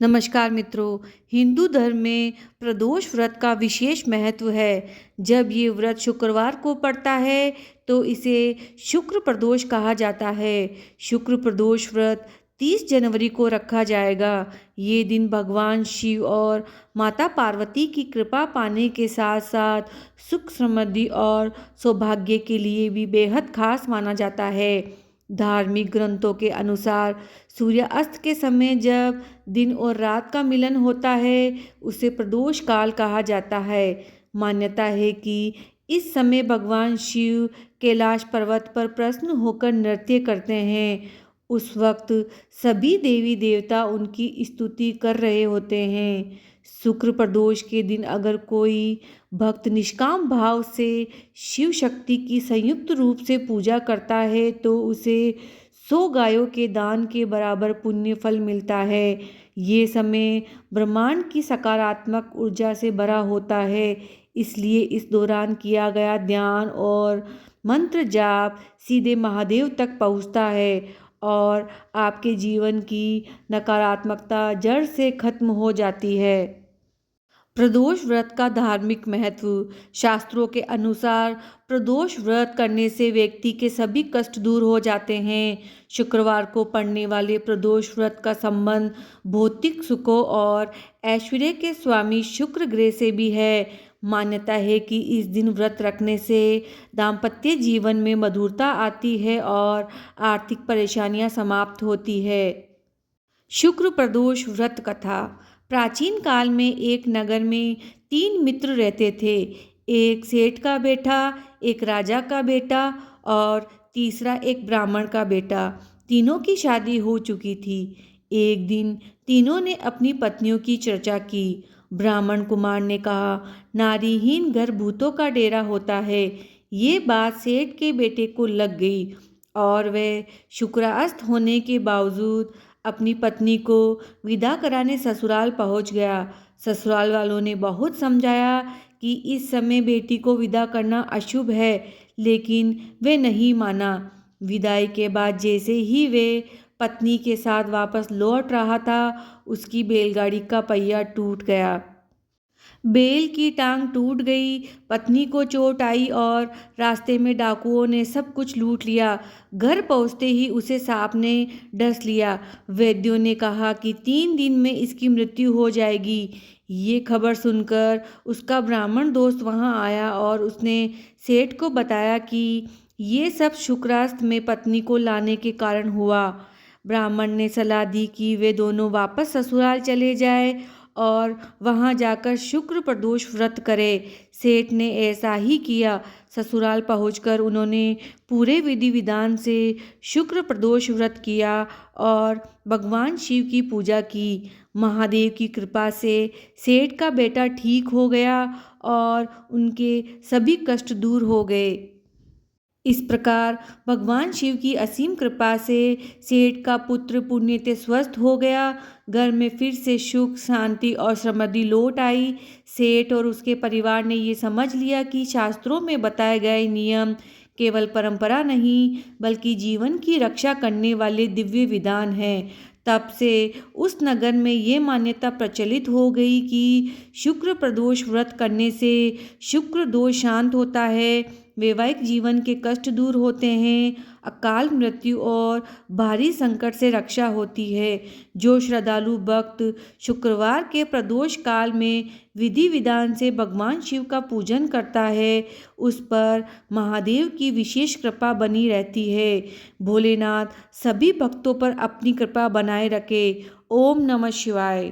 नमस्कार मित्रों। हिंदू धर्म में प्रदोष व्रत का विशेष महत्व है। जब ये व्रत शुक्रवार को पड़ता है तो इसे शुक्र प्रदोष कहा जाता है। शुक्र प्रदोष व्रत 30 जनवरी को रखा जाएगा। ये दिन भगवान शिव और माता पार्वती की कृपा पाने के साथ साथ सुख समृद्धि और सौभाग्य के लिए भी बेहद खास माना जाता है। धार्मिक ग्रंथों के अनुसार सूर्यास्त के समय जब दिन और रात का मिलन होता है उसे प्रदोष काल कहा जाता है। मान्यता है कि इस समय भगवान शिव कैलाश पर्वत पर प्रसन्न होकर नृत्य करते हैं। उस वक्त सभी देवी देवता उनकी स्तुति कर रहे होते हैं। शुक्र प्रदोष के दिन अगर कोई भक्त निष्काम भाव से शिव शक्ति की संयुक्त रूप से पूजा करता है तो उसे 100 गायों के दान के बराबर पुण्य फल मिलता है। ये समय ब्रह्मांड की सकारात्मक ऊर्जा से भरा होता है, इसलिए इस दौरान किया गया ध्यान और मंत्र जाप सीधे महादेव तक पहुंचता है और आपके जीवन की नकारात्मकता जड़ से खत्म हो जाती है। प्रदोष व्रत का धार्मिक महत्व। शास्त्रों के अनुसार प्रदोष व्रत करने से व्यक्ति के सभी कष्ट दूर हो जाते हैं। शुक्रवार को पड़ने वाले प्रदोष व्रत का संबंध भौतिक सुखों और ऐश्वर्य के स्वामी शुक्र ग्रह से भी है। मान्यता है कि इस दिन व्रत रखने से दाम्पत्य जीवन में मधुरता आती है और आर्थिक परेशानियां समाप्त होती है। शुक्र प्रदोष व्रत कथा। प्राचीन काल में एक नगर में 3 मित्र रहते थे। एक सेठ का बेटा, एक राजा का बेटा और तीसरा एक ब्राह्मण का बेटा। तीनों की शादी हो चुकी थी। एक दिन तीनों ने अपनी पत्नियों की चर्चा की। ब्राह्मण कुमार ने कहा, नारीहीन घर भूतों का डेरा होता है। ये बात सेठ के बेटे को लग गई और वह शुक्रास्त होने के बावजूद अपनी पत्नी को विदा कराने ससुराल पहुंच गया। ससुराल वालों ने बहुत समझाया कि इस समय बेटी को विदा करना अशुभ है, लेकिन वे नहीं माना। विदाई के बाद जैसे ही वे पत्नी के साथ वापस लौट रहा था, उसकी बैलगाड़ी का पहिया टूट गया। बैल की टांग टूट गई, पत्नी को चोट आई और रास्ते में डाकुओं ने सब कुछ लूट लिया। घर पहुंचते ही उसे सांप ने डस लिया। वैद्यों ने कहा कि 3 दिन में इसकी मृत्यु हो जाएगी। ये खबर सुनकर उसका ब्राह्मण दोस्त वहां आया और उसने सेठ को बताया कि ये सब शुक्रास्त में पत्नी को लाने के कारण हुआ। ब्राह्मण ने सलाह दी कि वे दोनों वापस ससुराल चले जाए और वहां जाकर शुक्र प्रदोष व्रत करे। सेठ ने ऐसा ही किया। ससुराल पहुंचकर उन्होंने पूरे विधि विधान से शुक्र प्रदोष व्रत किया और भगवान शिव की पूजा की। महादेव की कृपा से सेठ का बेटा ठीक हो गया और उनके सभी कष्ट दूर हो गए। इस प्रकार भगवान शिव की असीम कृपा से सेठ का पुत्र पुण्य स्वस्थ हो गया। घर में फिर से सुख शांति और समृद्धि लौट आई। सेठ और उसके परिवार ने ये समझ लिया कि शास्त्रों में बताए गए नियम केवल परंपरा नहीं बल्कि जीवन की रक्षा करने वाले दिव्य विधान हैं। तब से उस नगर में ये मान्यता प्रचलित हो गई कि शुक्र प्रदोष व्रत करने से शुक्र दोष शांत होता है, वैवाहिक जीवन के कष्ट दूर होते हैं, अकाल मृत्यु और भारी संकट से रक्षा होती है। जो श्रद्धालु भक्त शुक्रवार के प्रदोष काल में विधि विधान से भगवान शिव का पूजन करता है, उस पर महादेव की विशेष कृपा बनी रहती है। भोलेनाथ सभी भक्तों पर अपनी कृपा बनाए रखे। ओम नमः शिवाय।